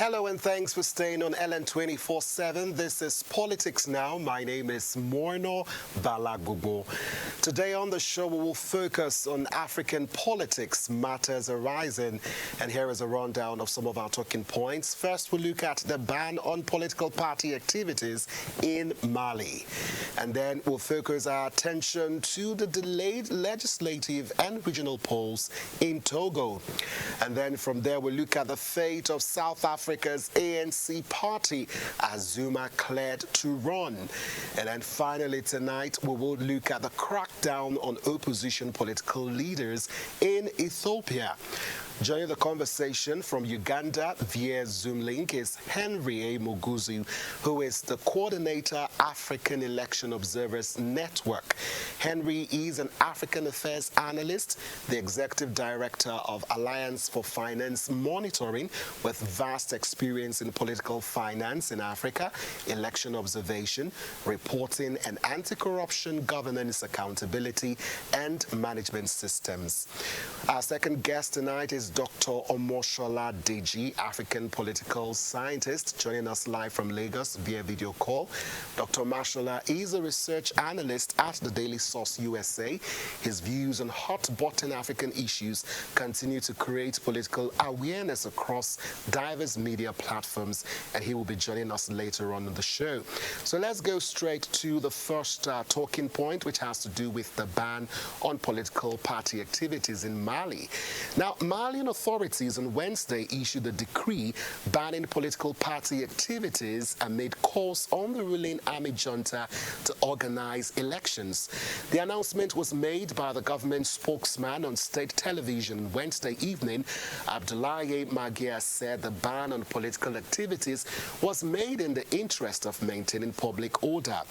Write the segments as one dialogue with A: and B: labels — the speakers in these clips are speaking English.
A: Hello and thanks for staying on LN 24/7. This is Politics Now. My name is Morno Balagbogbo. Today on the show we will focus on African politics matters arising, and here is a rundown of some of our talking points. First, we'll look at the ban on political party activities in Mali, and then we'll focus our attention to the delayed legislative and regional polls in Togo, and then from there we'll look at the fate of South Africa's ANC party as Zuma cleared to run. And then finally tonight, we will look at the crackdown on opposition political leaders in Ethiopia. Joining the conversation from Uganda via Zoom link is Henry Muguzi, who is the coordinator, African Election Observers Network. Henry is an African affairs analyst, the executive director of Alliance for Finance Monitoring, with vast experience in political finance in Africa, election observation, reporting, and anti-corruption governance accountability and management systems. Our second guest tonight is Dr.Omoshola Deji, African political scientist, joining us live from Lagos via video call. Dr. Omoshola is a research analyst at the Daily Source USA. His views on hot-button African issues continue to create political awareness across diverse media platforms, and he will be joining us later on in the show. So let's go straight to the first talking point, which has to do with the ban on political party activities in Mali. Now, Malian authorities on Wednesday issued a decree banning political party activities amid calls on the ruling army junta to organize elections. The announcement was made by the government spokesman on state television Wednesday evening. Abdoulaye Magia said the ban on political activities was made in the interest of maintaining public order.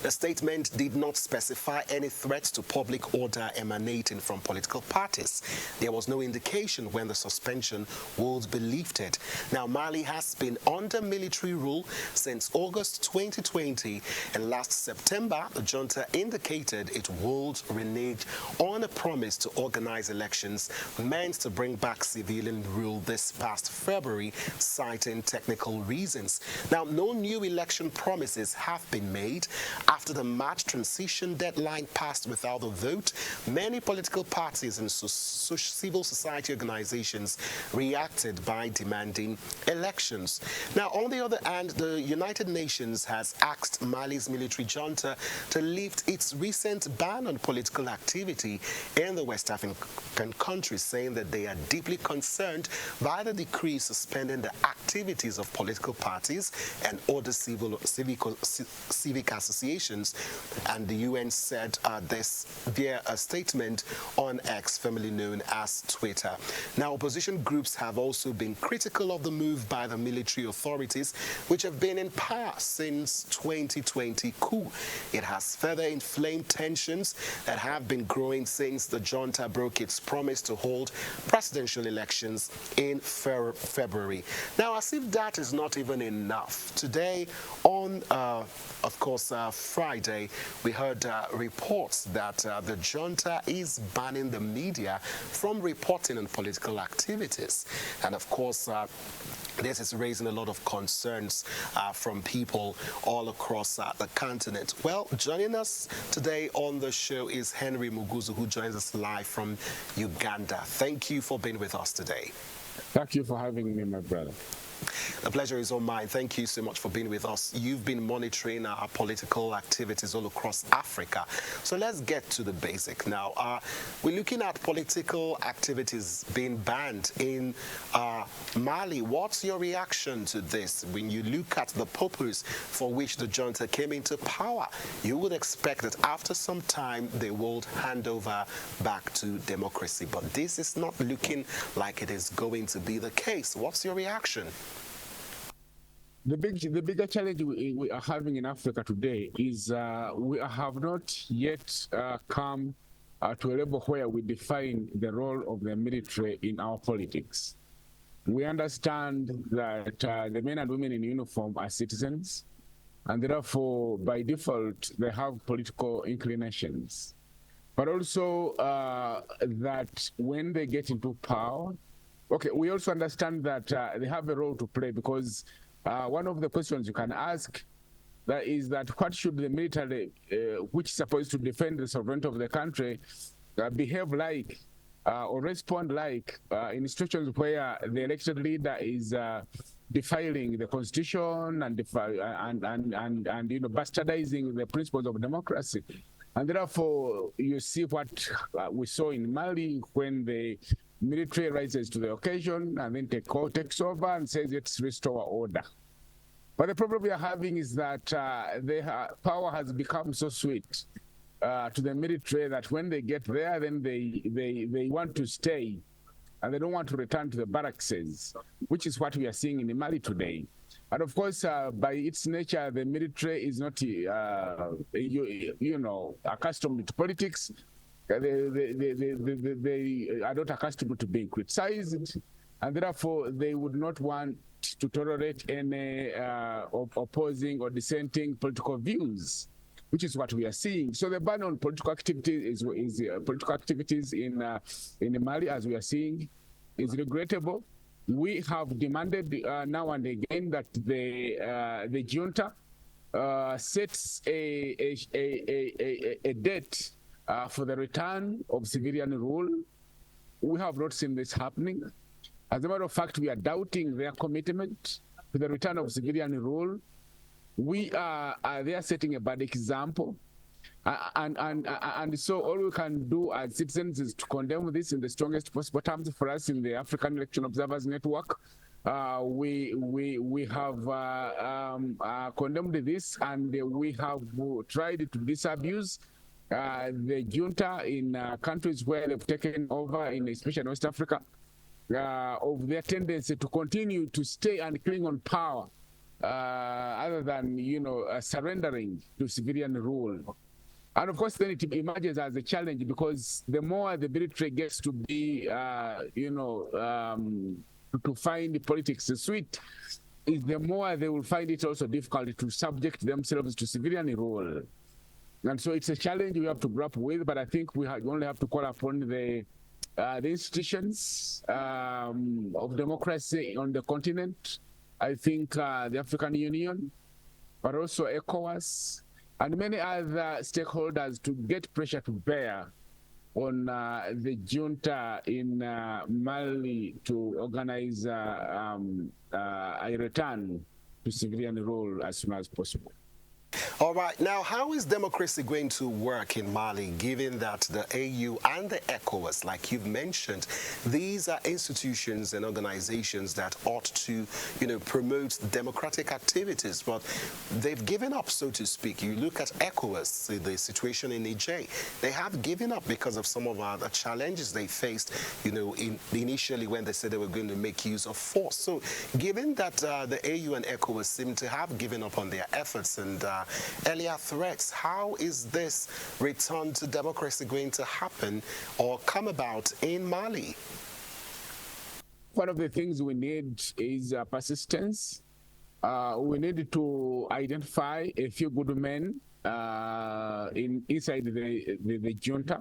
A: The statement did not specify any threats to public order emanating from political parties. There was no indication when the suspension would be lifted. Now, Mali has been under military rule since August 2020, and last September, the junta indicated it would renege on a promise to organize elections meant to bring back civilian rule this past February, citing technical reasons. Now, no new election promises have been made. After the March transition deadline passed without a vote, many political parties and civil society organizations reacted by demanding elections. Now, on the other hand, the United Nations has asked Mali's military junta to lift its recent ban on political activity in the West African country, saying that they are deeply concerned by the decree suspending the activities of political parties and other civic associations. And the UN said this via a statement on X, formerly known as Twitter. Now, opposition groups have also been critical of the move by the military authorities, which have been in power since 2020 coup. It has further inflamed tensions that have been growing since the junta broke its promise to hold presidential elections in February. Now, as if that is not even enough, today on, of course, Friday, we heard reports that the junta is banning the media from reporting on political activities. And of course, this is raising a lot of concerns from people all across the continent. Well, joining us today on the show is Henry Muguzi, who joins us live from Uganda. Thank you for being with us today.
B: Thank you for having me, my brother.
A: The pleasure is all mine. Thank you so much for being with us. You've been monitoring our political activities all across Africa. So let's get to the basic now. We're looking at political activities being banned in Mali. What's your reaction to this? When you look at the purpose for which the junta came into power, you would expect that after some time they would hand over back to democracy. But this is not looking like it is going to be the case. What's your reaction?
B: The bigger challenge we are having in Africa today is we have not yet come to a level where we define the role of the military in our politics. We understand that the men and women in uniform are citizens, and therefore, by default, they have political inclinations. But also that when they get into power, Okay, we also understand that they have a role to play, because one of the questions you can ask that is that what should the military, which is supposed to defend the sovereignty of the country, behave like or respond like in situations where the elected leader is defiling the constitution and bastardizing the principles of democracy. And therefore, you see what we saw in Mali when the military rises to the occasion and then takes over and says, let's restore order. But the problem we are having is that power has become so sweet to the military that when they get there, then they want to stay and they don't want to return to the barracks, which is what we are seeing in Mali today. And of course, by its nature, the military is not, accustomed to politics. They are not accustomed to being criticized, and therefore they would not want to tolerate any opposing or dissenting political views, which is what we are seeing. So the ban on political activities political activities in Mali, as we are seeing, is regrettable. We have demanded now and again that the junta sets a date for the return of civilian rule. We have not seen this happening. As a matter of fact, we are doubting their commitment to the return of civilian rule. They are setting a bad example. And so all we can do as citizens is to condemn this in the strongest possible terms. For us in the African Election Observers Network, we have condemned this, and we have tried to disabuse the junta in countries where they've taken over, especially in West Africa, of their tendency to continue to stay and cling on power, other than surrendering to civilian rule. And of course, then it emerges as a challenge, because the more the military gets to be, to find politics sweet, is the more they will find it also difficult to subject themselves to civilian rule. And so it's a challenge we have to grapple with, but I think we only have to call upon the institutions of democracy on the continent. I think the African Union, but also ECOWAS, and many other stakeholders to get pressure to bear on the junta in Mali to organize a return to civilian rule as soon as possible.
A: All right. Now, how is democracy going to work in Mali, given that the AU and the ECOWAS, like you've mentioned, these are institutions and organizations that ought to, promote democratic activities, but they've given up, so to speak. You look at ECOWAS, the situation in Niger, they have given up because of some of the challenges they faced, initially when they said they were going to make use of force. So, given that the AU and ECOWAS seem to have given up on their efforts and earlier threats, how is this return to democracy going to happen or come about in Mali?
B: One of the things we need is persistence. We need to identify a few good men inside the junta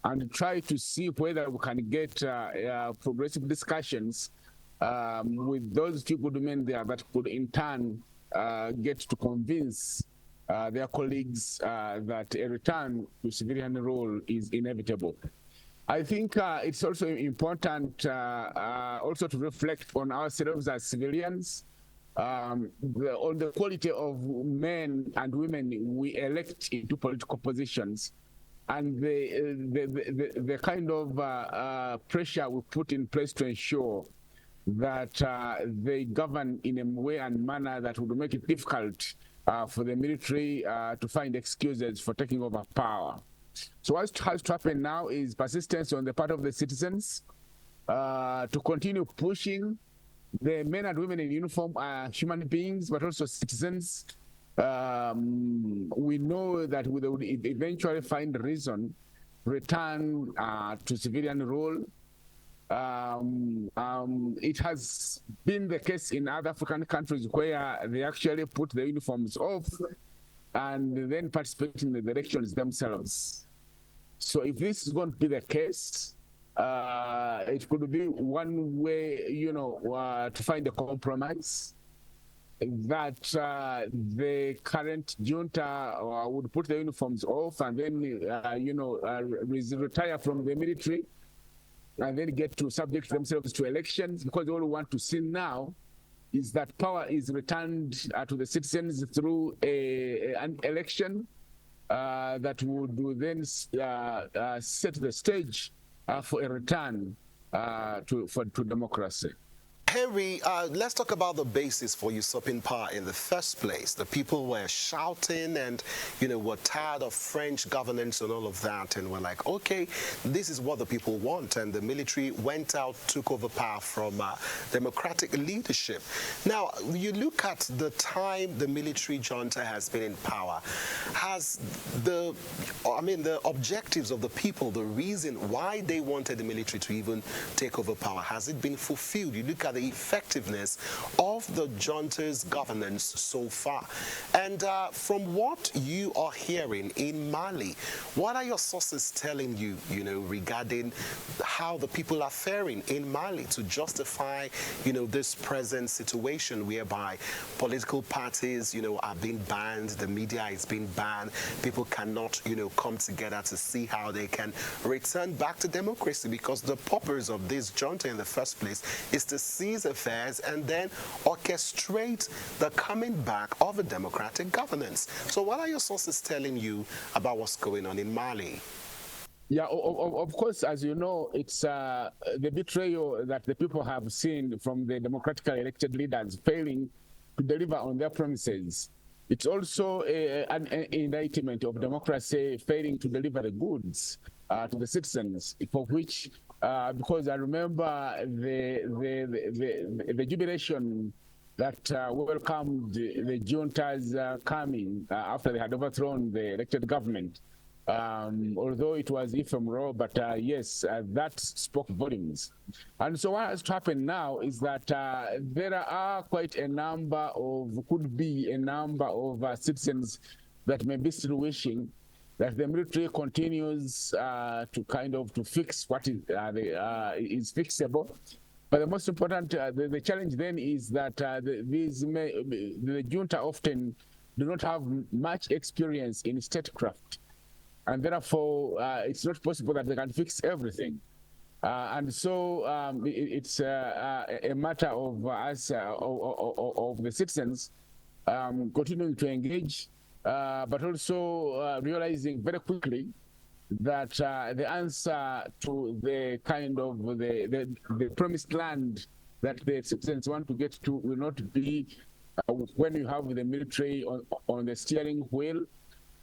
B: and try to see whether we can get progressive discussions with those few good men there that could in turn get to convince their colleagues that a return to civilian rule is inevitable. I think it's also important also to reflect on ourselves as civilians, on the quality of men and women we elect into political positions, and the kind of pressure we put in place to ensure that they govern in a way and manner that would make it difficult for the military to find excuses for taking over power. So what has to happen now is persistence on the part of the citizens to continue pushing. The men and women in uniform are human beings, but also citizens. We know that they would eventually find reason return to civilian rule. It has been the case in other African countries where they actually put the uniforms off and then participate in the elections themselves. So if this is going to be the case, It could be one way, to find a compromise that the current junta would put the uniforms off and then, retire from the military and then get to subject themselves to elections, because all we want to see now is that power is returned to the citizens through an election that would then set the stage for a return to democracy.
A: Henry, let's talk about the basis for usurping power in the first place. The people were shouting and, were tired of French governance and all of that, and were like, okay, this is what the people want. And the military went out, took over power from democratic leadership. Now, you look at the time the military junta has been in power. Has the objectives of the people, the reason why they wanted the military to even take over power, has it been fulfilled? You look at the effectiveness of the junta's governance so far. And from what you are hearing in Mali, what are your sources telling you, regarding how the people are faring in Mali to justify, this present situation whereby political parties, are being banned, the media is being banned, people cannot, come together to see how they can return back to democracy, because the purpose of this junta in the first place is to seize affairs and then orchestrate the coming back of a democratic governance. So what are your sources telling you about what's going on in Mali?
B: Yeah, of course, as you know, it's the betrayal that the people have seen from the democratically elected leaders failing to deliver on their promises. It's also an indictment of democracy failing to deliver the goods to the citizens, for which, because I remember the jubilation that welcomed the junta's coming after they had overthrown the elected government. Although it was ephemeral, but yes, that spoke volumes. And so what has happened now is that there are quite a number of, could be a number of citizens that may be still wishing that the military continues to fix what is fixable. But the most important, the challenge then is that the junta often do not have much experience in statecraft. And therefore, it's not possible that they can fix everything. And so it's a matter of us, of the citizens, continuing to engage, but also realizing very quickly that the answer to the kind of the promised land that the citizens want to get to will not be when you have the military on the steering wheel,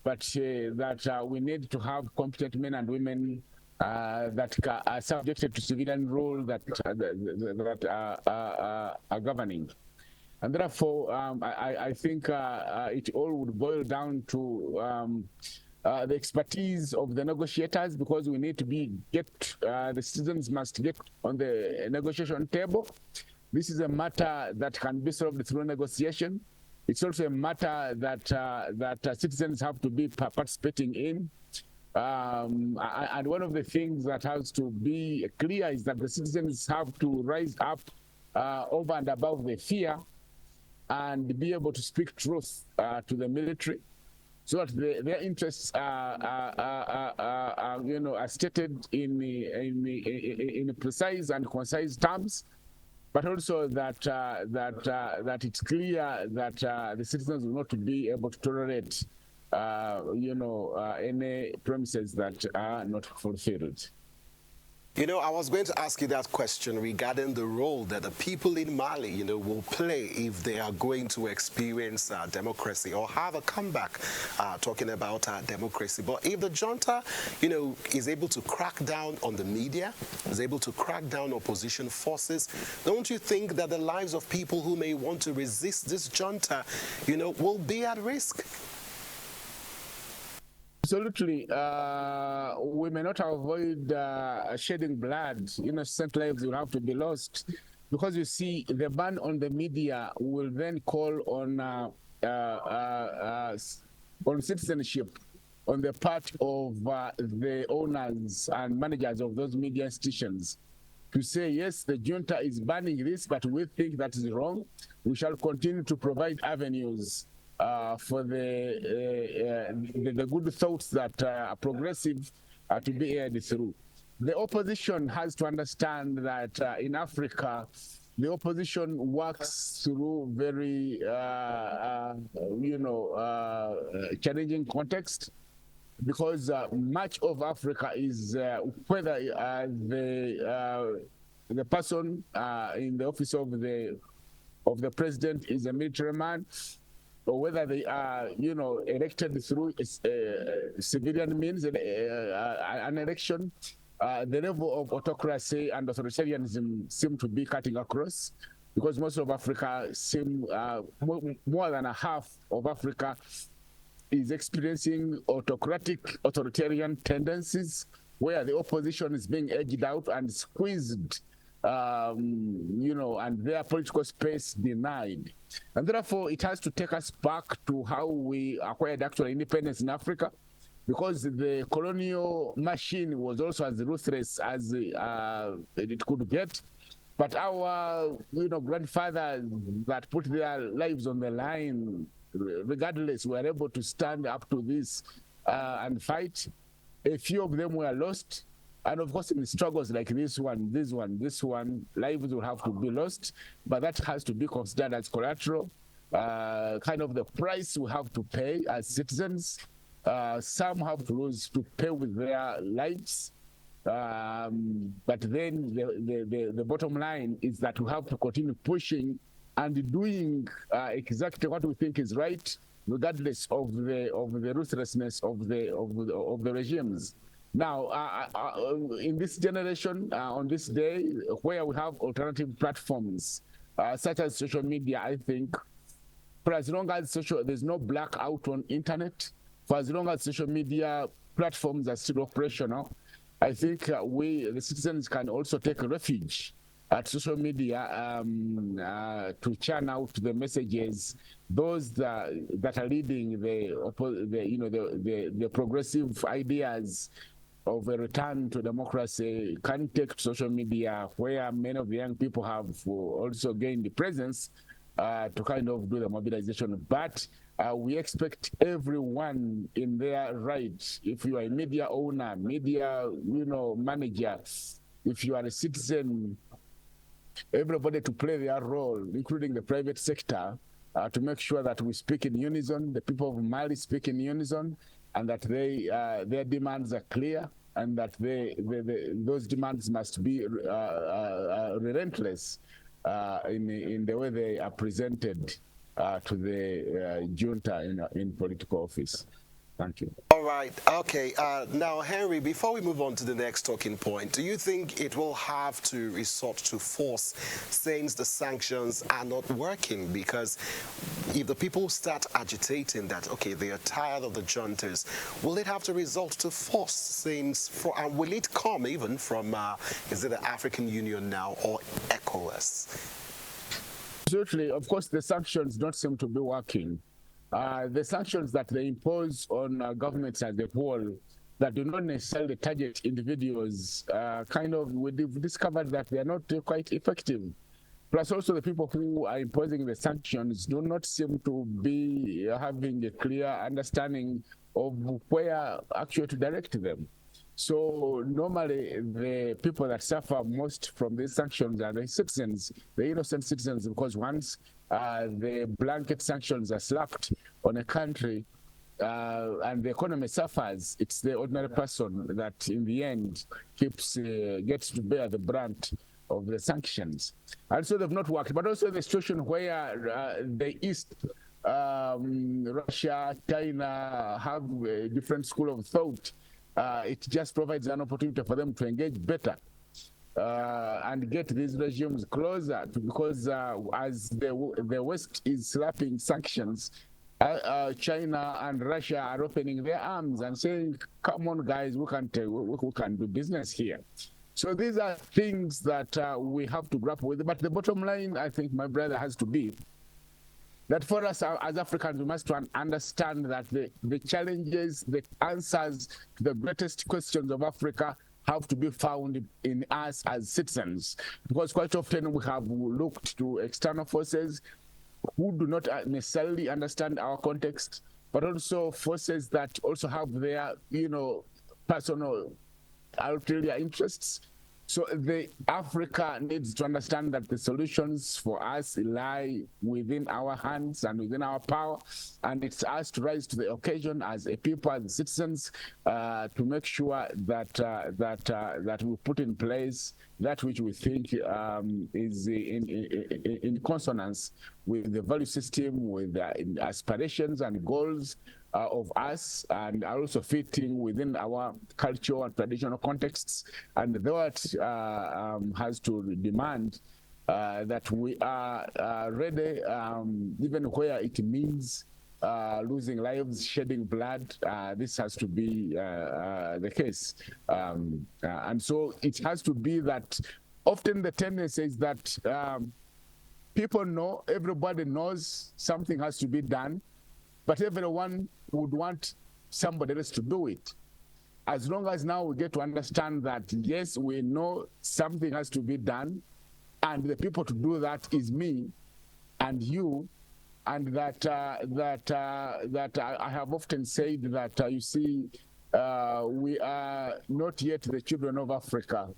B: but that we need to have competent men and women that are subjected to civilian rule that are governing. And therefore, I think it all would boil down to the expertise of the negotiators, because we need to the citizens must get on the negotiation table. This is a matter that can be solved through negotiation. It's also a matter that citizens have to be participating in. And one of the things that has to be clear is that the citizens have to rise up over and above the fear and be able to speak truth to the military, so that their interests are stated in precise and concise terms, but also that it's clear that the citizens will not be able to tolerate any promises that are not fulfilled.
A: I was going to ask you that question regarding the role that the people in Mali, will play if they are going to experience democracy or have a comeback, talking about democracy. But if the junta, is able to crack down on the media, is able to crack down opposition forces, don't you think that the lives of people who may want to resist this junta, will be at risk?
B: Absolutely. We may not avoid shedding blood. Innocent lives will have to be lost, because you see, the ban on the media will then call on citizenship, on the part of the owners and managers of those media institutions to say, yes, the junta is banning this, but we think that is wrong. We shall continue to provide avenues for the good thoughts that are progressive to be aired through. The opposition has to understand that in Africa, the opposition works through very, challenging context, because much of Africa is whether the person in the office of the president is a military man, or whether they are, elected through civilian means, an election. The level of autocracy and authoritarianism seem to be cutting across, because most of Africa more than a half of Africa is experiencing authoritarian tendencies, where the opposition is being edged out and squeezed, and their political space denied. And therefore, it has to take us back to how we acquired actual independence in Africa, because the colonial machine was also as ruthless as it could get. But our, grandfathers that put their lives on the line, regardless, were able to stand up to this and fight. A few of them were lost. And of course, in struggles like this one, lives will have to be lost, but that has to be considered as collateral, kind of the price we have to pay as citizens. Some have to pay with their lives, but then the bottom line is that we have to continue pushing and doing exactly what we think is right, regardless of the ruthlessness of the regimes. Now, in this generation, on this day, where we have alternative platforms such as social media, I think, for as long as there's no blackout on internet, for as long as social media platforms are still operational, I think we, the citizens, can also take refuge at social media to churn out the messages, those that are leading the progressive ideas of a return to democracy can take to social media, where many of the young people have also gained the presence to kind of do the mobilization. But we expect everyone in their right, if you are a media owner, media manager, if you are a citizen, everybody to play their role, including the private sector, to make sure that we speak in unison, the people of Mali speak in unison, and that their demands are clear, and that those demands must be relentless in the way they are presented to the junta in political office. Thank you.
A: All right. Okay. Now, Henry, before we move on to the next talking point, do you think it will have to resort to force since the sanctions are not working? Because if the people start agitating that, okay, they are tired of the juntas, will it have to resort to force? And will it come even from, is it the African Union now or ECOWAS?
B: Absolutely. Of course, the sanctions don't seem to be working. The sanctions that they impose on governments as a whole that do not necessarily target individuals, we've discovered that they are not quite effective. Plus also the people who are imposing the sanctions do not seem to be having a clear understanding of where actually to direct them. So normally the people that suffer most from these sanctions are the citizens, the innocent citizens, because once the blanket sanctions are slapped on a country and the economy suffers, it's the ordinary person that in the end gets to bear the brunt of the sanctions. And so they've not worked. But also the situation where the East, Russia, China have a different school of thought, it just provides an opportunity for them to engage better and get these regimes closer because as the West is slapping sanctions, China and Russia are opening their arms and saying, come on guys, we can do business here. So these are things that we have to grapple with. But the bottom line, I think, my brother, has to be that for us as Africans, we must understand that the challenges, the answers to the greatest questions of Africa have to be found in us as citizens, because quite often we have looked to external forces who do not necessarily understand our context, but also forces that also have their, personal ulterior interests. So Africa needs to understand that the solutions for us lie within our hands and within our power, and it's us to rise to the occasion as a people, as citizens, to make sure that we put in place that which we think is in consonance with the value system, with aspirations and goals of us, and are also fitting within our cultural and traditional contexts. And that has to demand that we are ready, even where it means losing lives, shedding blood. This has to be the case. And so it has to be that often the tendency is that people know, everybody knows something has to be done, but everyone would want somebody else to do it. As long as now we get to understand that, yes, we know something has to be done, and the people to do that is me and you, and that I have often said that, you see, we are not yet the children of Africa.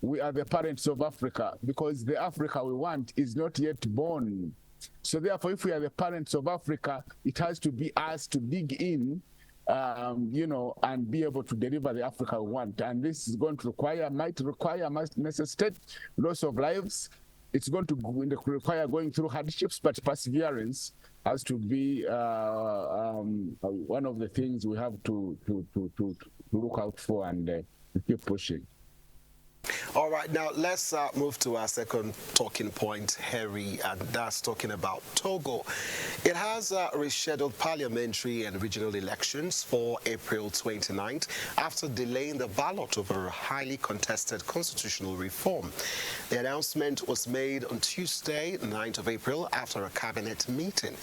B: We are the parents of Africa, because the Africa we want is not yet born. So therefore, if we are the parents of Africa, it has to be us to dig in, and be able to deliver the Africa we want. And this is going to must necessitate loss of lives. It's going to require going through hardships, but perseverance has to be one of the things we have to look out for and keep pushing.
A: All right, now let's move to our second talking point, Harry, and that's talking about Togo. It has rescheduled parliamentary and regional elections for April 29th after delaying the ballot over a highly contested constitutional reform. The announcement was made on Tuesday, 9th of April, after a cabinet meeting.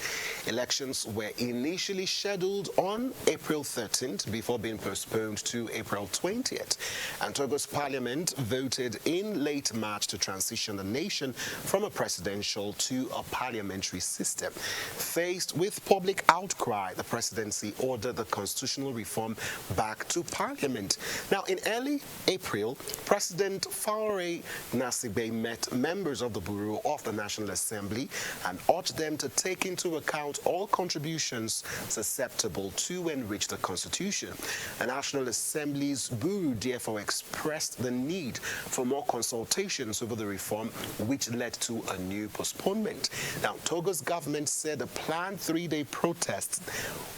A: Elections were initially scheduled on April 13th before being postponed to April 20th, and Togo's parliament voted in late March to transition the nation from a presidential to a parliamentary system. Faced with public outcry, the presidency ordered the constitutional reform back to parliament. Now, in early April, President Faure Gnassingbé met members of the Bureau of the National Assembly and urged them to take into account all contributions susceptible to enrich the Constitution. The National Assembly's Bureau therefore expressed the need for more consultations over the reform, which led to a new postponement. Now, Togo's government said a planned three-day protest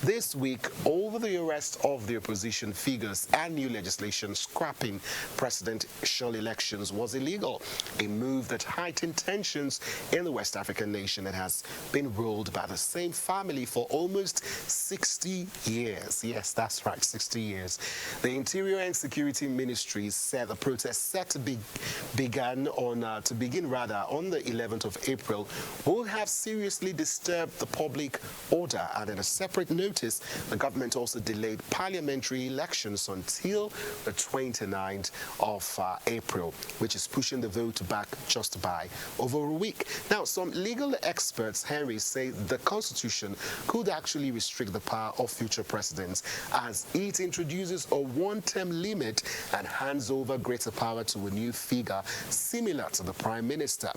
A: this week over the arrest of the opposition figures and new legislation scrapping presidential elections was illegal, a move that heightened tensions in the West African nation that has been ruled by the same family for almost 60 years. Yes, that's right, 60 years. The Interior and Security Ministries said the protest set to begin on the 11th of April will have seriously disturbed the public order, and in a separate notice, the government also delayed parliamentary elections until the 29th of April, which is pushing the vote back just by over a week. Now, some legal experts, Henry, say the Constitution could actually restrict the power of future presidents as it introduces a one-term limit and hands over greater power to a new figure similar to the Prime Minister.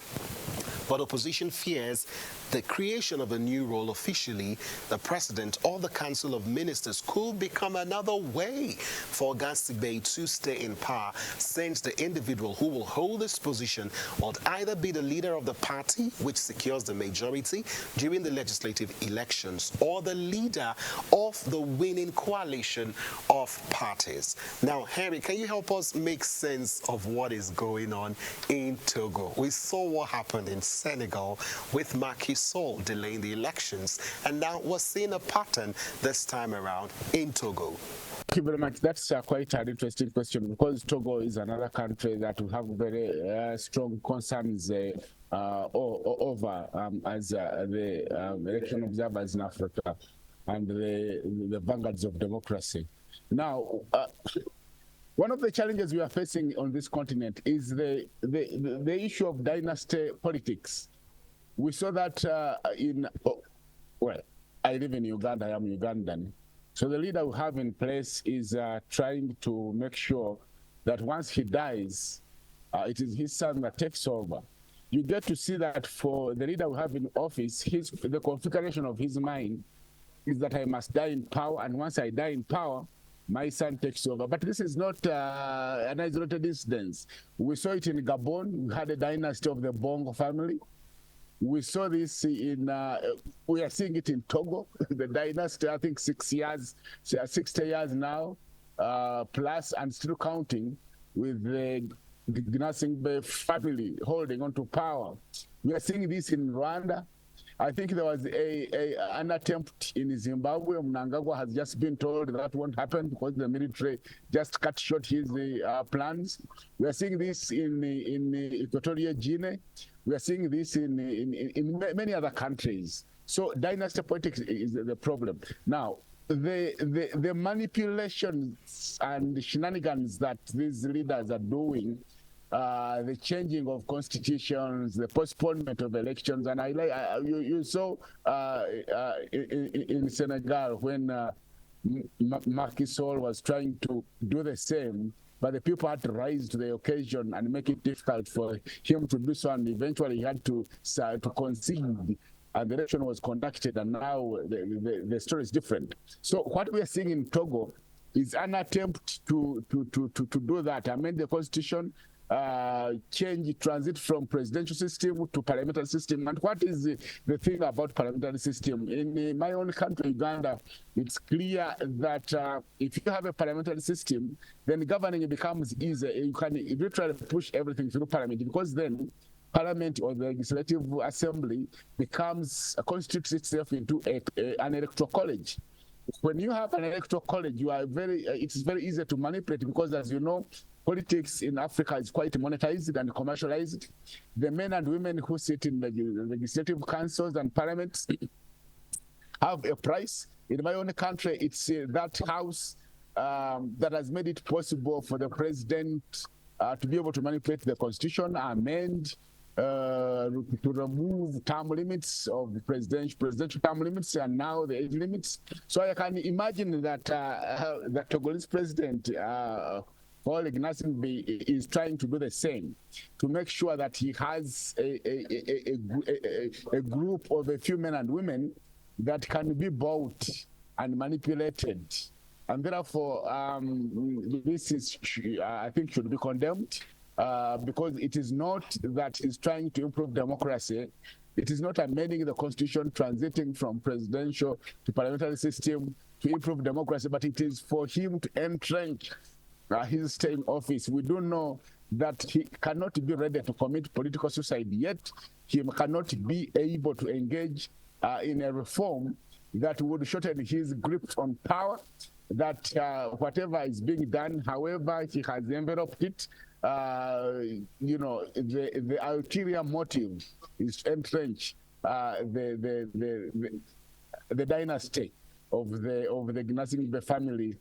A: But opposition fears the creation of a new role officially, the President or the Council of Ministers, could become another way for Gnassingbé to stay in power, since the individual who will hold this position will either be the leader of the party, which secures the majority during the legislative elections, or the leader of the winning coalition of parties. Now, Henry, can you help us make sense of what is going on in Togo? We saw what happened in Senegal with Macky Sall delaying the elections, and now we're seeing a pattern this time around in Togo.
B: Thank you very much. That's quite an interesting question because Togo is another country that will have very strong concerns over as the election observers in Africa and the vanguards of democracy. Now, one of the challenges we are facing on this continent is the issue of dynasty politics. We saw that well, I live in Uganda, I am Ugandan. So the leader we have in place is trying to make sure that once he dies, it is his son that takes over. You get to see that for the leader we have in office, the configuration of his mind is that I must die in power, and once I die in power, my son takes over. But this is not an isolated incident. We saw it in Gabon. We had a dynasty of the Bongo family. We saw this we are seeing it in Togo, the dynasty, I think 60 years now, plus and still counting, with the Gnasingbe family holding on to power. We are seeing this in Rwanda. I think there was an attempt in Zimbabwe. Mnangagwa has just been told that won't happen because the military just cut short his plans. We are seeing this in Equatorial Guinea. We are seeing this in many other countries. So dynasty politics is the problem. Now, the manipulations and shenanigans that these leaders are doing, the changing of constitutions, the postponement of elections, and you saw in Senegal when Macky Sall was trying to do the same, but the people had to rise to the occasion and make it difficult for him to do so, and eventually he had to concede, and the election was conducted, and now the story is different. So what we are seeing in Togo is an attempt to do that, amend the constitution, transit from presidential system to parliamentary system. And what is the thing about parliamentary system? In my own country, Uganda, it's clear that if you have a parliamentary system, then governing becomes easier. You can literally push everything through parliament, because then parliament or the legislative assembly constitutes itself into an electoral college. When you have an electoral college, it's very easy to manipulate, because, as you know, politics in Africa is quite monetized and commercialized. The men and women who sit in the legislative councils and parliaments have a price. In my own country, it's that house that has made it possible for the president to be able to manipulate the constitution, amend, to remove term limits of the presidential term limits, and now the age limits. So I can imagine that the Togolese president, Paul Gnasingbe, is trying to do the same, to make sure that he has a group of a few men and women that can be bought and manipulated. And therefore, this is, I think, should be condemned, because it is not that he's trying to improve democracy. It is not amending the constitution, transiting from presidential to parliamentary system to improve democracy, but it is for him to entrench his stay in office. We do know that he cannot be ready to commit political suicide yet. He cannot be able to engage in a reform that would shorten his grip on power, that whatever is being done, however he has enveloped it, the ulterior motive is to entrench the dynasty of the Gnasingbe family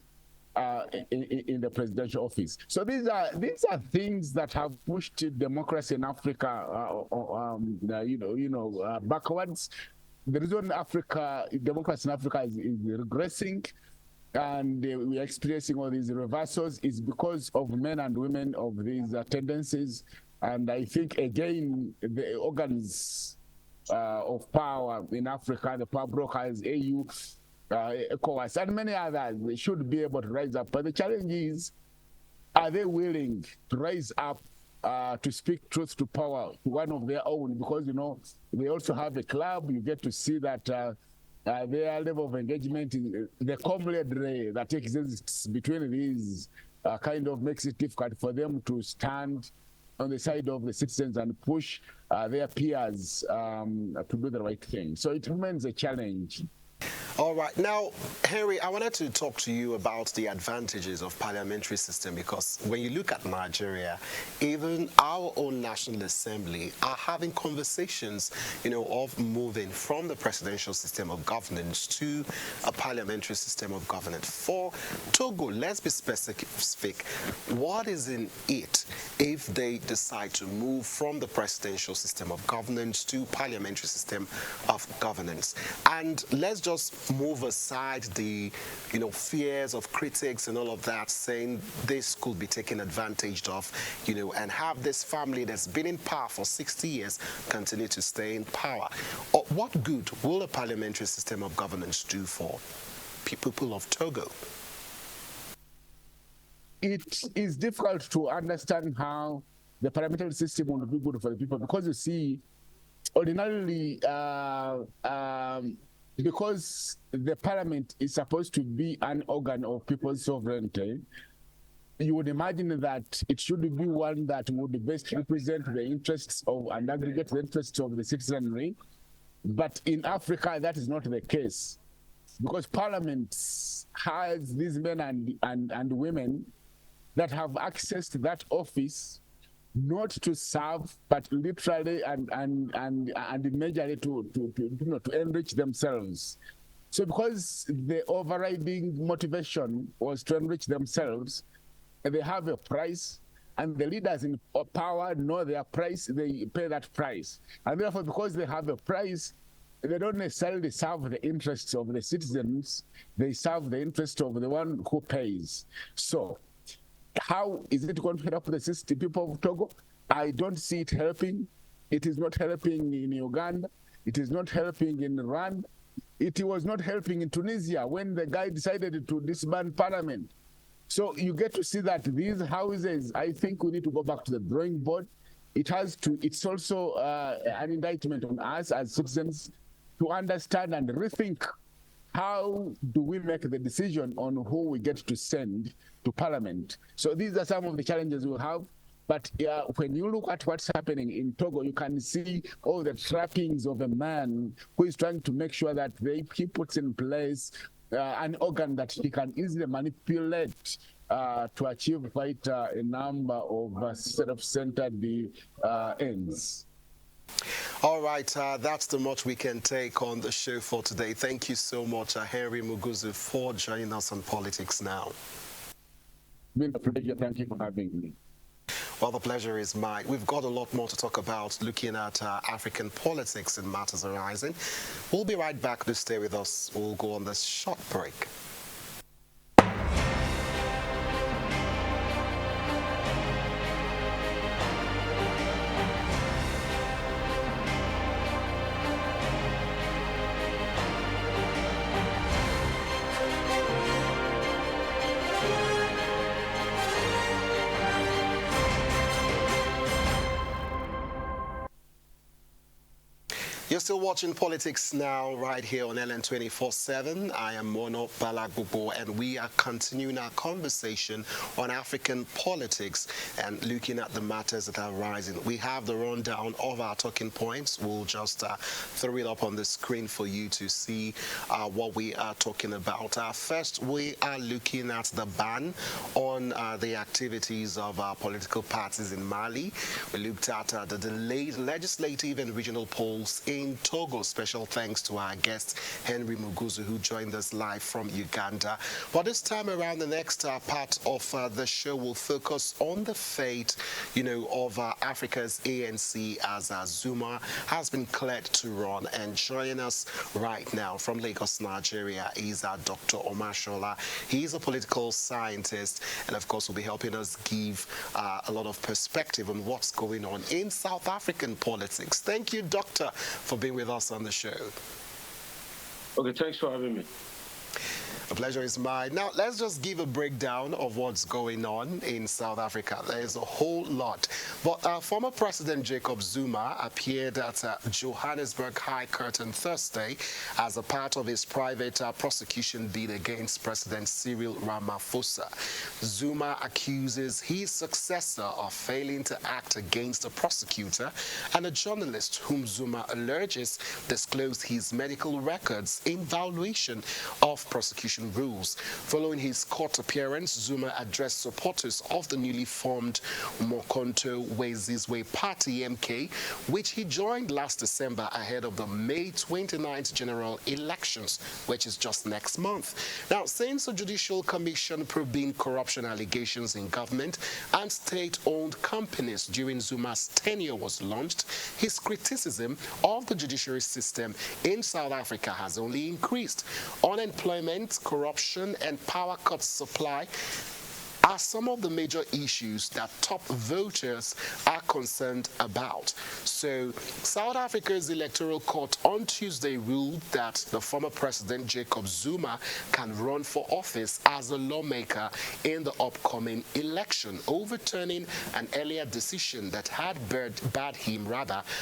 B: in the presidential office. So these are things that have pushed democracy in Africa, backwards. The reason democracy in Africa is regressing, and we are experiencing all these reversals, is because of men and women of these tendencies. And I think, again, the organs of power in Africa, the power brokers, AU, ECOWAS, and many others, they should be able to rise up. But the challenge is, are they willing to rise up to speak truth to power, to one of their own? Because, they also have a club. You get to see that their level of engagement, the camaraderie that exists between these kind of makes it difficult for them to stand on the side of the citizens and push their peers to do the right thing. So it remains a challenge.
A: All right. Now, Henry, I wanted to talk to you about the advantages of parliamentary system, because when you look at Nigeria, even our own National Assembly are having conversations, of moving from the presidential system of governance to a parliamentary system of governance. For Togo, let's be specific. What is in it if they decide to move from the presidential system of governance to parliamentary system of governance? And let's just move aside the, fears of critics and all of that, saying this could be taken advantage of, and have this family that's been in power for 60 years continue to stay in power. Or what good will a parliamentary system of governance do for people of Togo?
B: It is difficult to understand how the parliamentary system will be good for the people, because you see, ordinarily, because the parliament is supposed to be an organ of people's sovereignty, you would imagine that it should be one that would best represent the interests of and aggregate the interests of the citizenry. But in Africa, that is not the case, because parliament has these men and women that have access to that office, not to serve, but literally and majorly to enrich themselves. So because the overriding motivation was to enrich themselves, they have a price, and the leaders in power know their price, they pay that price. And therefore, because they have a price, they don't necessarily serve the interests of the citizens, they serve the interest of the one who pays. So how is it going to help the people of Togo? I don't see it helping. It is not helping in Uganda. It is not helping in Rwanda. It was not helping in Tunisia when the guy decided to disband parliament. So you get to see that these houses, I think we need to go back to the drawing board. It's also an indictment on us as citizens to understand and rethink, how do we make the decision on who we get to send to parliament? So these are some of the challenges we have. But when you look at what's happening in Togo, you can see all the trappings of a man who is trying to make sure that he puts in place an organ that he can easily manipulate to achieve quite a number of self-centered ends.
A: All right, that's the much we can take on the show for today. Thank you so much, Henry Muguzi, for joining us on Politics Now.
B: It's been a pleasure. Thank you for having me.
A: Well, the pleasure is mine. We've got a lot more to talk about, looking at African politics and matters arising. We'll be right back to stay with us. We'll go on this short break. You're still watching Politics Now right here on LN 24/7. I am Balagbogbo, and we are continuing our conversation on African politics and looking at the matters that are rising. We have the rundown of our talking points. We'll just throw it up on the screen for you to see what we are talking about. First, we are looking at the ban on the activities of political parties in Mali. We looked at the delayed legislative and regional polls in Togo. Special thanks to our guest, Henry Muguzi, who joined us live from Uganda. But this time around, the next part of the show will focus on the fate, of Africa's ANC, as Zuma has been cleared to run. And joining us right now from Lagos, Nigeria, is Dr. Omoshola. He's a political scientist, and of course will be helping us give a lot of perspective on what's going on in South African politics. Thank you, Doctor, for being with us on the show.
C: Okay, thanks for having me.
A: The pleasure is mine. Now, let's just give a breakdown of what's going on in South Africa. There's a whole lot. But former President Jacob Zuma appeared at Johannesburg High Court on Thursday as a part of his private prosecution bid against President Cyril Ramaphosa. Zuma accuses his successor of failing to act against a prosecutor and a journalist whom Zuma alleges disclosed his medical records in violation of prosecution rules. Following his court appearance, Zuma addressed supporters of the newly formed Mokonto Wezizwe Party MK, which he joined last December ahead of the May 29th general elections, which is just next month. Now, since the Judicial Commission probing corruption allegations in government and state-owned companies during Zuma's tenure was launched, his criticism of the judiciary system in South Africa has only increased. Unemployment, corruption, and power cut supply are some of the major issues that top voters are concerned about. So, South Africa's Electoral Court on Tuesday ruled that the former President Jacob Zuma can run for office as a lawmaker in the upcoming election, overturning an earlier decision that had barred him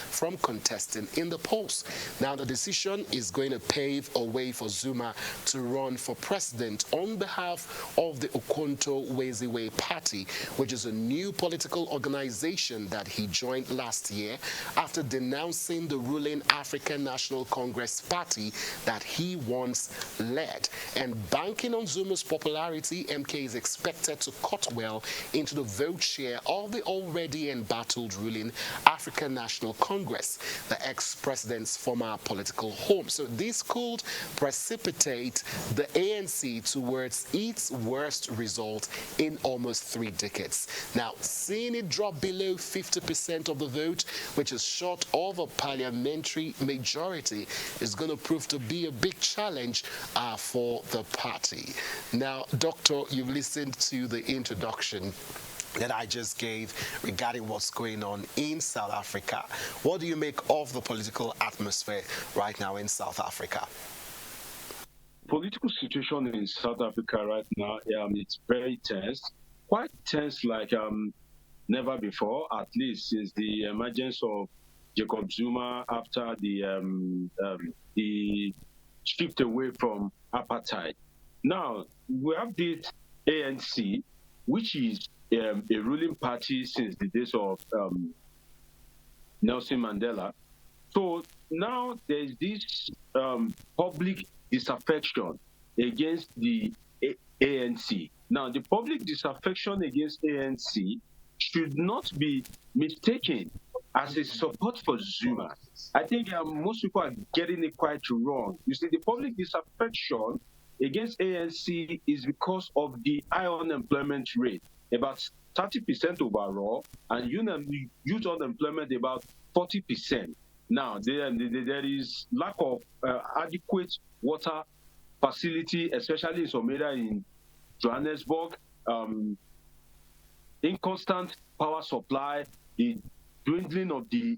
A: from contesting in the polls. Now, the decision is going to pave a way for Zuma to run for president on behalf of the Mokonto Wezizwe Party, which is a new political organization that he joined last year after denouncing the ruling African National Congress party that he once led. And banking on Zuma's popularity, MK is expected to cut well into the vote share of the already embattled ruling African National Congress, the ex-president's former political home. So this could precipitate the ANC towards its worst result in almost 3 decades. Now, seeing it drop below 50% of the vote, which is short of a parliamentary majority, is going to prove to be a big challenge for the party. Now, Doctor, you've listened to the introduction that I just gave regarding what's going on in South Africa. What do you make of the political atmosphere right now in South Africa?
C: Political situation in South Africa right now, it's very tense, quite tense like never before, at least since the emergence of Jacob Zuma after the shift away from apartheid. Now, we have this ANC, which is a ruling party since the days of Nelson Mandela. So now there's this public disaffection against the ANC. Now, the public disaffection against ANC should not be mistaken as a support for Zuma. I think most people are getting it quite wrong. You see, the public disaffection against ANC is because of the high unemployment rate, about 30% overall, and youth unemployment about 40%. Now, there is lack of adequate water facility, especially in some area in Johannesburg, inconstant power supply, the dwindling of the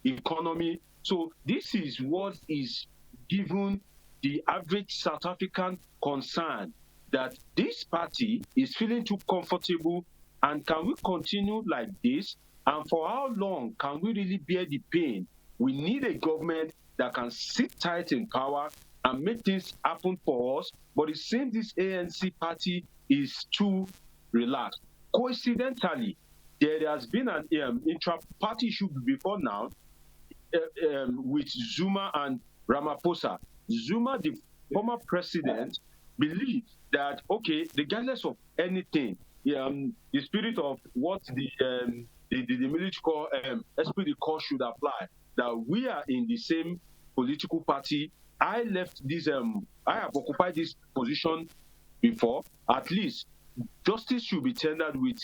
C: economy. So this is what is given the average South African concern, that this party is feeling too comfortable, and can we continue like this? And for how long can we really bear the pain? We need a government that can sit tight in power and make things happen for us. But it seems this ANC party is too relaxed. Coincidentally, there has been an intra-party issue before now with Zuma and Ramaphosa. Zuma, the former president, believes that, okay, regardless of anything, the spirit of what the military call esprit de corps should apply, that we are in the same political party. I left this, I have occupied this position before. At least justice should be tendered with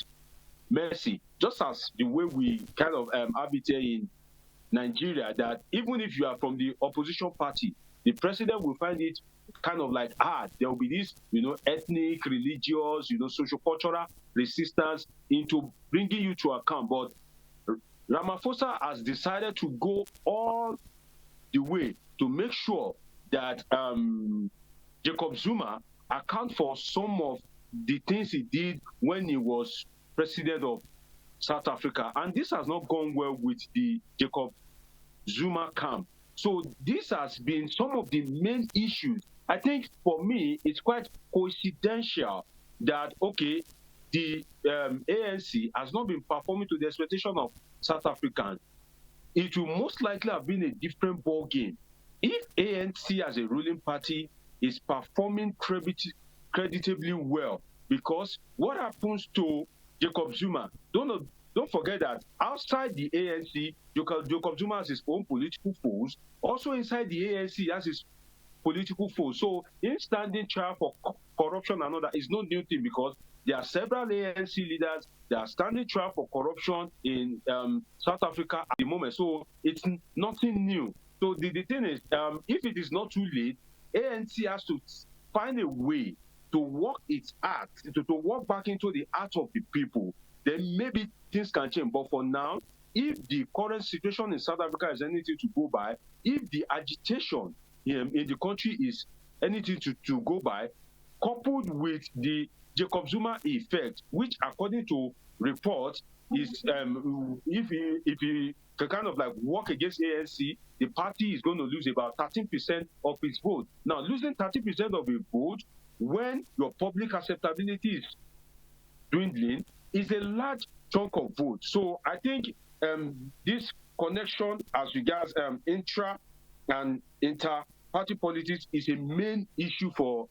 C: mercy, just as the way we kind of have it here in Nigeria, that even if you are from the opposition party, the president will find it kind of like hard. There will be this, ethnic, religious, socio-cultural resistance into bringing you to account. But Ramaphosa has decided to go all the way to make sure that Jacob Zuma account for some of the things he did when he was president of South Africa. And this has not gone well with the Jacob Zuma camp. So this has been some of the main issues. I think for me, it's quite coincidental that, okay, the ANC has not been performing to the expectation of South Africans. It will most likely have been a different ball game if ANC as a ruling party is performing creditably well. Because what happens to Jacob Zuma? Don't forget that outside the ANC, Jacob Zuma has his own political foes. Also inside the ANC, he has his political foes. So him standing trial for corruption and all that is no new thing, because there are several ANC leaders that are standing trial for corruption in South Africa at the moment. So it's nothing new. So the thing is, if it is not too late, ANC has to find a way to work its art, to work back into the heart of the people. Then maybe things can change. But for now, if the current situation in South Africa is anything to go by, if the agitation in the country is anything to go by, coupled with the Jacob Zuma effect, which according to reports is if he can kind of like work against ANC, the party is going to lose about 13% of its vote. Now, losing 30% of a vote when your public acceptability is dwindling is a large chunk of vote. So I think this connection as regards intra and inter-party politics is a main issue for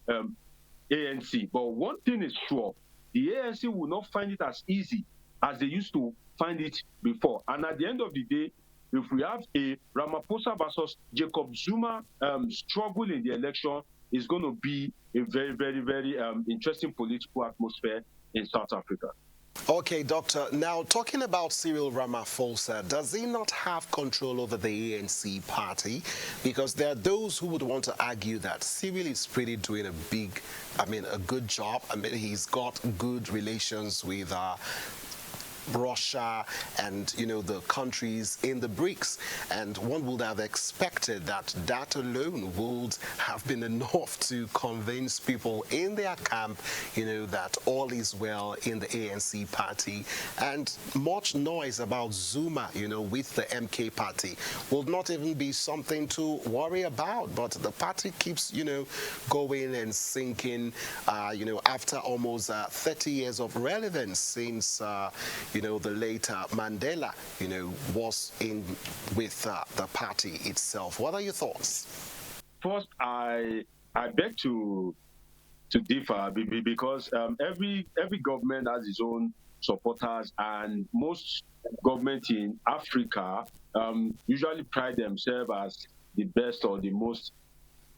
C: ANC. But one thing is sure, the ANC will not find it as easy as they used to find it before. And at the end of the day, if we have a Ramaphosa versus Jacob Zuma struggle in the election, it's going to be a very, very, very interesting political atmosphere in South Africa.
A: Okay, Doctor. Now, talking about Cyril Ramaphosa, does he not have control over the ANC party? Because there are those who would want to argue that Cyril is pretty doing a good job. I mean, he's got good relations with Russia and, the countries in the BRICS. And one would have expected that alone would have been enough to convince people in their camp, that all is well in the ANC party. And much noise about Zuma, with the MK party will not even be something to worry about. But the party keeps, going and sinking, after almost 30 years of relevance since, the later Mandela, was in with the party itself. What are your thoughts?
C: First, I beg to differ because every government has its own supporters, and most governments in Africa usually pride themselves as the best or the most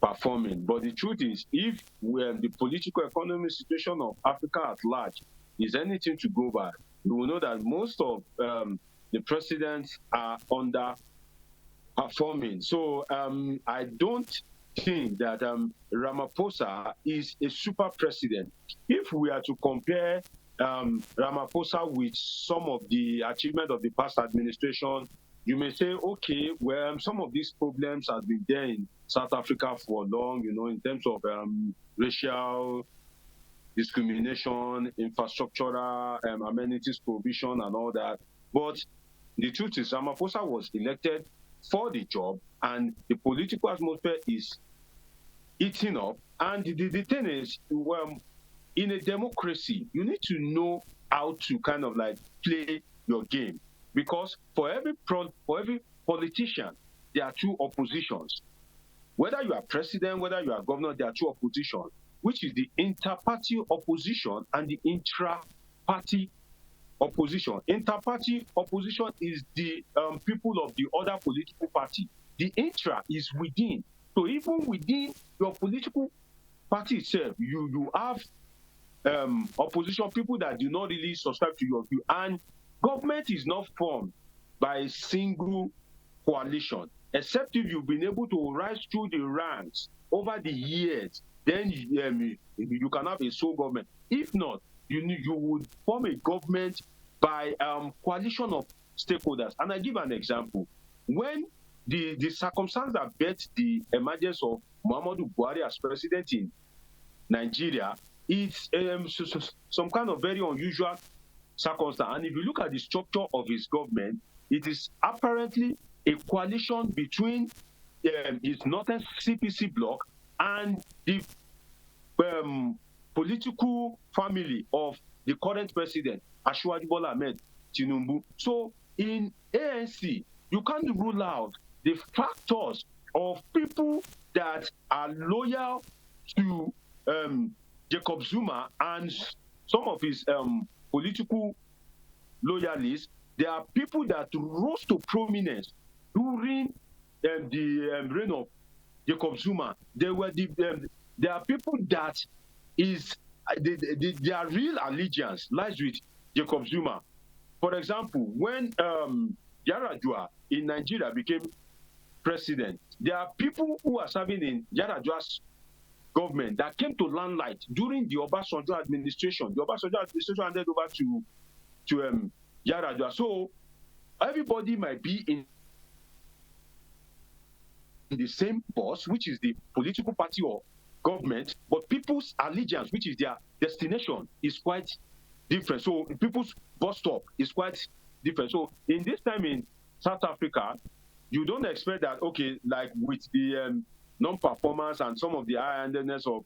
C: performing. But the truth is, if the political economic situation of Africa at large is anything to go by, you will know that most of the presidents are underperforming. So I don't think that Ramaphosa is a super president. If we are to compare Ramaphosa with some of the achievements of the past administration, you may say, okay, well, some of these problems have been there in South Africa for long, in terms of racial discrimination, infrastructural amenities provision, and all that. But the truth is, Ramaphosa was elected for the job, and the political atmosphere is eating up. And the thing is, well, in a democracy, you need to know how to kind of like play your game, because for every politician, there are two oppositions. Whether you are president, whether you are governor, there are two oppositions, which is the inter-party opposition and the intra-party opposition. Inter-party opposition is the people of the other political party. The intra is within. So even within your political party itself, you have opposition, people that do not really subscribe to your view. And government is not formed by a single coalition, except if you've been able to rise through the ranks over the years. Then you can have a sole government. If not, you would form a government by coalition of stakeholders. And I give an example. When the circumstance that bet the emergence of Muhammadu Buhari as president in Nigeria, it's some kind of very unusual circumstance. And if you look at the structure of his government, it is apparently a coalition between his northern CPC bloc and the political family of the current president, Asiwaju Bola Ahmed Tinubu. So in ANC, you can't rule out the factors of people that are loyal to Jacob Zuma and some of his political loyalists. There are people that rose to prominence during the reign of Jacob Zuma. There are people that their real allegiance lies with Jacob Zuma. For example, when Yar'Adua in Nigeria became president, there are people who are serving in Yar'Adua's government that came to limelight during the Obasanjo administration. The Obasanjo administration handed over to Yar'Adua. So everybody might be in the same boss, which is the political party or government, but people's allegiance, which is their destination, is quite different. So people's bus stop is quite different. So in this time in South Africa, you don't expect that, okay, like with the non-performance and some of the high-handedness of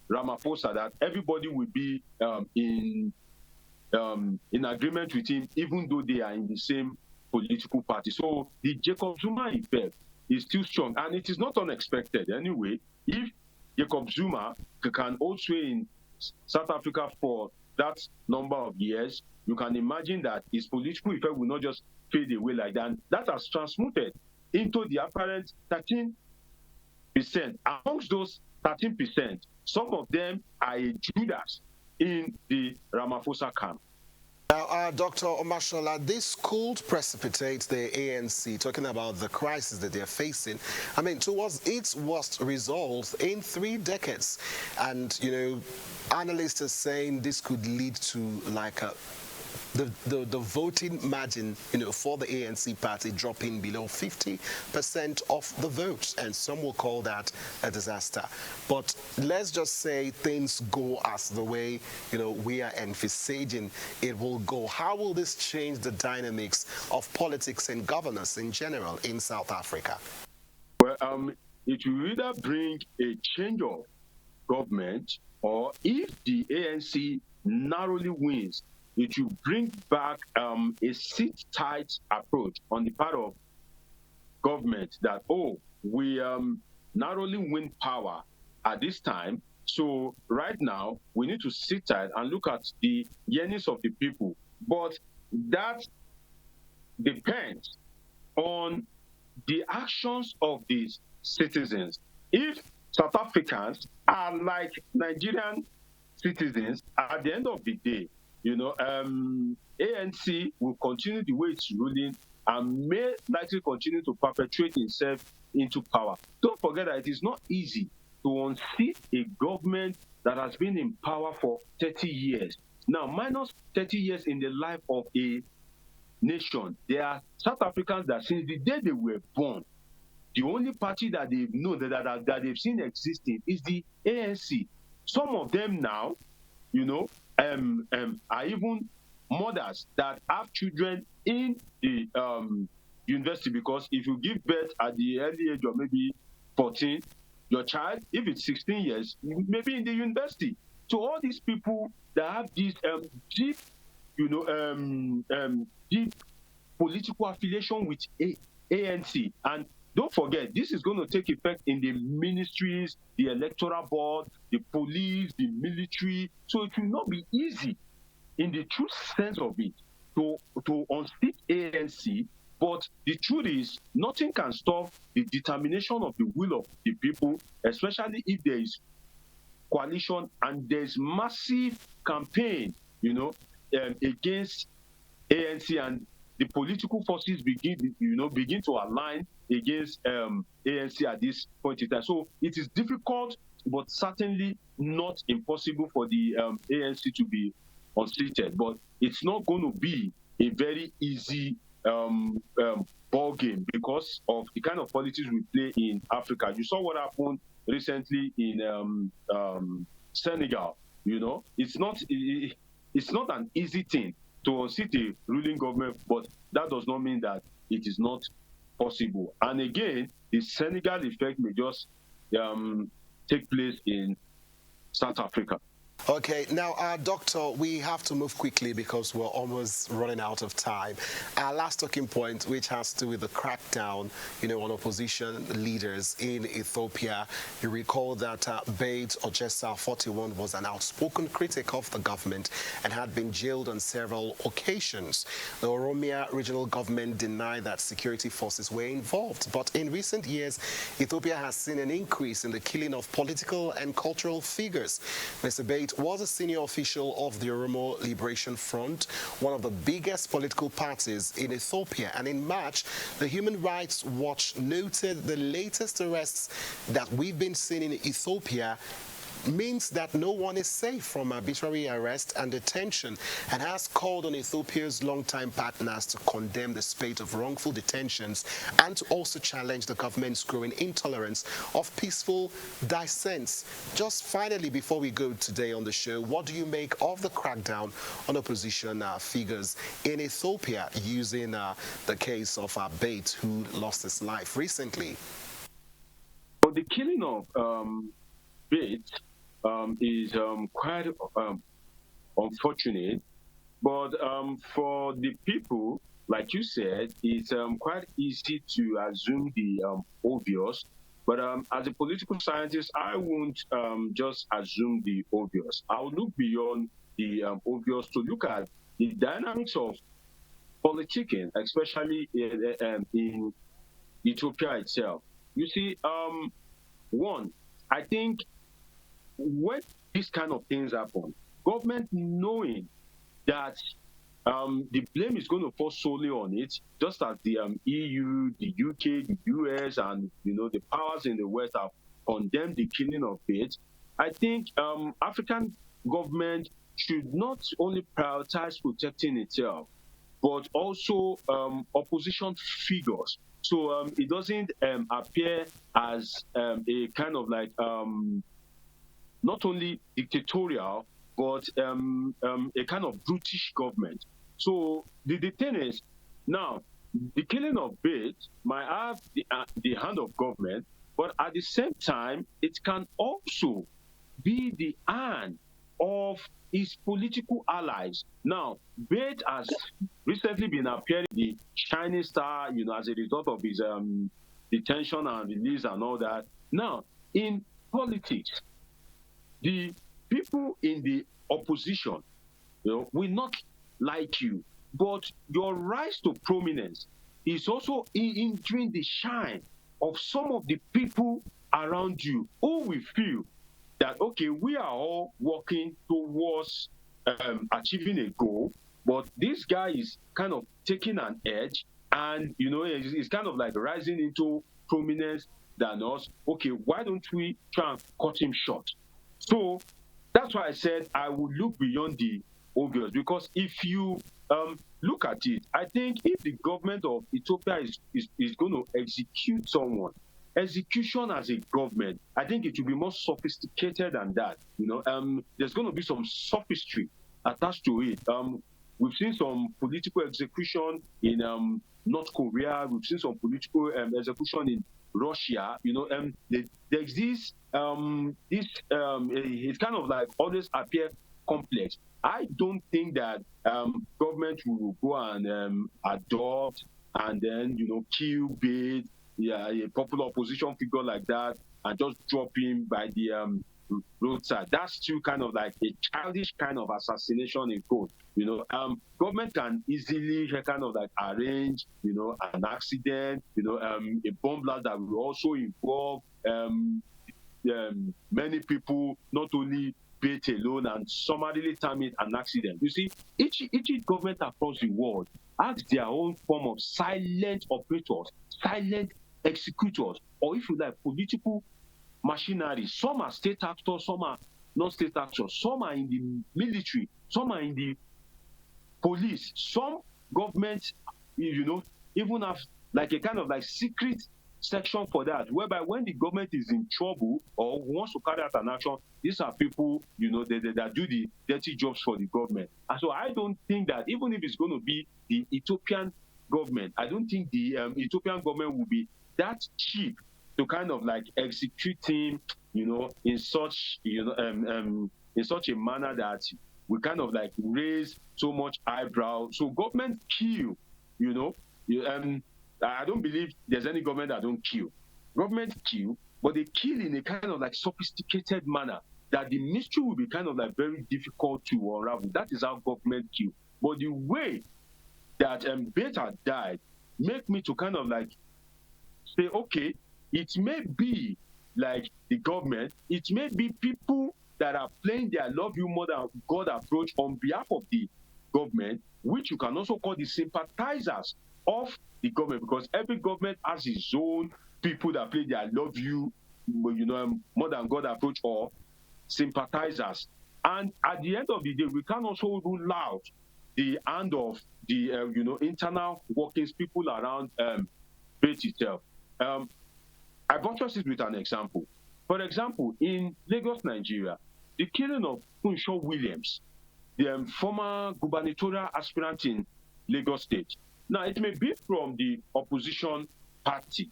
C: Ramaphosa, that everybody will be in agreement with him, even though they are in the same political party. So the Jacob Zuma effect is still strong, and it is not unexpected anyway. If Jacob Zuma can hold sway in South Africa for that number of years, you can imagine that his political effect will not just fade away like that. And that has transmuted into the apparent 13%. Amongst those 13%, some of them are a Judas in the Ramaphosa camp.
A: Now, Dr. Omoshola, this could precipitate the ANC, talking about the crisis that they're facing, I mean, towards its worst result in 3 decades. And, you know, analysts are saying this could lead to like the voting margin, you know, for the ANC party dropping below 50% of the votes, and some will call that a disaster. But let's just say things go as the way, you know, we are envisaging it will go. How will this change the dynamics of politics and governance in general in South Africa?
C: Well, it will either bring a change of government, or if the ANC narrowly wins, it will bring back a sit-tight approach on the part of government that, oh, we narrowly win power at this time, so right now we need to sit tight and look at the yearnings of the people. But that depends on the actions of these citizens. If South Africans are like Nigerian citizens, at the end of the day, you know, ANC will continue the way it's ruling and may likely continue to perpetuate itself into power. Don't forget that it is not easy to unseat a government that has been in power for 30 years. Now, minus 30 years in the life of a nation, there are South Africans that since the day they were born, the only party that they've known, that they've seen existing is the ANC. Some of them now, you know, are even mothers that have children in the university, because if you give birth at the early age of maybe 14, your child, if it's 16 years, maybe in the university. So all these people that have this deep, you know, deep political affiliation with ANC, and don't forget, this is going to take effect in the ministries, the electoral board, the police, the military. So it will not be easy, in the true sense of it, to unseat ANC. But the truth is, nothing can stop the determination of the will of the people, especially if there is coalition and there's massive campaign, you know, against ANC, and the political forces begin to align against ANC at this point in time. So it is difficult, but certainly not impossible for the ANC to be unseated. But it's not going to be a very easy ball game because of the kind of politics we play in Africa. You saw what happened recently in Senegal. It's not an easy thing to unseat a ruling government, but that does not mean that it is not possible. And again, the Senegal effect may just take place in South Africa.
A: Okay, now, Doctor, we have to move quickly because we're almost running out of time. Our last talking point, which has to do with the crackdown, on opposition leaders in Ethiopia. You recall that Bate Ojesa 41 was an outspoken critic of the government and had been jailed on several occasions. The Oromia regional government denied that security forces were involved, but in recent years, Ethiopia has seen an increase in the killing of political and cultural figures. Mr. Bate was a senior official of the Oromo Liberation Front, one of the biggest political parties in Ethiopia. And in March, the Human Rights Watch noted the latest arrests that we've been seeing in Ethiopia means that no one is safe from arbitrary arrest and detention, and has called on Ethiopia's longtime partners to condemn the spate of wrongful detentions and to also challenge the government's growing intolerance of peaceful dissents. Just finally, before we go today on the show, what do you make of the crackdown on opposition figures in Ethiopia, using the case of Bate, who lost his life recently?
C: Well, the killing of Bate is quite unfortunate, but for the people, like you said, it's quite easy to assume the obvious. But as a political scientist, I won't just assume the obvious. I'll look beyond the obvious to look at the dynamics of politicking, especially in Ethiopia itself. You see, one, I think when these kind of things happen, government knowing that the blame is going to fall solely on it, just as the EU, the UK, the US, and the powers in the West have condemned the killing of Bate, I think African government should not only prioritize protecting itself, but also opposition figures. So it doesn't appear as a kind of like not only dictatorial, but a kind of brutish government. So the thing is, now, the killing of Bate might have the hand of government, but at the same time, it can also be the hand of his political allies. Now, Bate has recently been appearing the shining star, as a result of his detention and release and all that. Now, in politics, the people in the opposition, will not like you, but your rise to prominence is also hindering the shine of some of the people around you who will feel that, okay, we are all working towards achieving a goal, but this guy is kind of taking an edge and, he's kind of like rising into prominence than us. Okay, why don't we try and cut him short? So that's why I said I would look beyond the obvious, because if you look at it, I think if the government of Ethiopia is going to execute someone, execution as a government, I think it will be more sophisticated than that. There's going to be some sophistry attached to it. We've seen some political execution in North Korea. We've seen some political execution in Russia. There's this it's kind of like always appear complex. I don't think that government will go and adopt and then kill Bate, a popular opposition figure like that, and just drop him by the roadside. That's still kind of like a childish kind of assassination in code. Government can easily kind of like arrange, an accident, a bomb blast that will also involve many people, not only Bate alone, and summarily term it an accident. You see, each government across the world has their own form of silent operators, silent executors, or if you like, political machinery. Some are state actors, some are non-state actors, some are in the military, some are in the police. Some governments, even have like a kind of like secret section for that, whereby when the government is in trouble or wants to carry out an action, these are people, that do the dirty jobs for the government. And so I don't think that even if it's going to be the Ethiopian government, I don't think the Ethiopian government will be that cheap to kind of like execute him, in such, in such a manner that we kind of like raise so much eyebrow. So government kill, I don't believe there's any government that don't kill. Government kill, but they kill in a kind of like sophisticated manner that the mystery will be kind of like very difficult to unravel. That is how government kill. But the way that Beta died make me to kind of like say, okay, it may be like the government, it may be people that are playing their love you more than God approach on behalf of the government, which you can also call the sympathizers of the government, because every government has its own people that play their love you, more than God approach, or sympathizers. And at the end of the day, we can also rule out the hand of the internal workings, people around faith itself. I buttress it with an example. For example, in Lagos, Nigeria, the killing of Funsho Williams, the former gubernatorial aspirant in Lagos State. Now, it may be from the opposition party,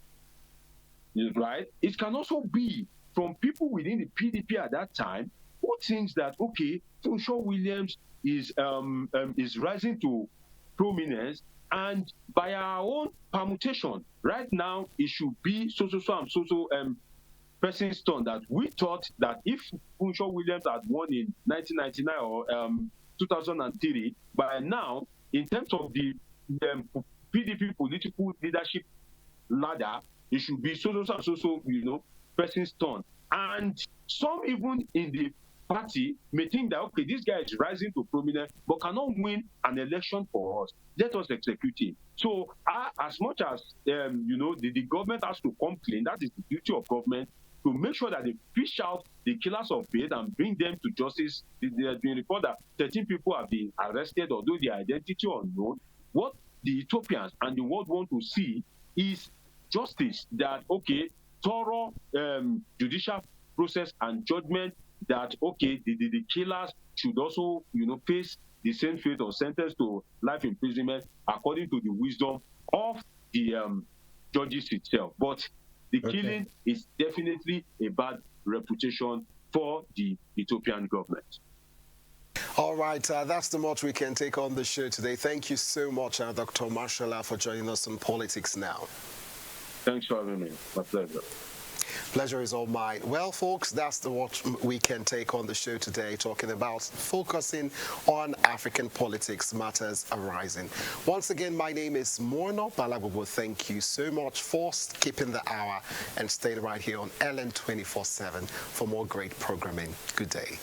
C: right? It can also be from people within the PDP at that time who thinks that, okay, Funsho Williams is rising to prominence, and by our own permutation, right now it should be so person's turn. That we thought that if Funsho Williams had won in 1999 or 2003, by now, in terms of the PDP political leadership ladder, it should be person's turn. And some even in the party may think that, okay, this guy is rising to prominence but cannot win an election for us. Let us execute him. So as much as the government has to complain, that is the duty of government, to make sure that they fish out the killers of faith and bring them to justice. There has been reported that 13 people have been arrested, although their identity unknown. What the Ethiopians and the world want to see is justice, that, okay, thorough judicial process and judgment, that, okay, the killers should also, face the same fate or sentence to life imprisonment according to the wisdom of the judges itself. But the killing is definitely a bad reputation for the Ethiopian government.
A: All right, that's the much we can take on the show today. Thank you so much, Dr. Omoshola, for joining us on Politics Now.
C: Thanks for having me. My pleasure.
A: Pleasure is all mine. Well, folks, that's the what we can take on the show today, talking about focusing on African politics matters arising. Once again, my name is Muguzi. Balagbogbo. Thank you so much for keeping the hour and staying right here on LN 24/7 for more great programming. Good day.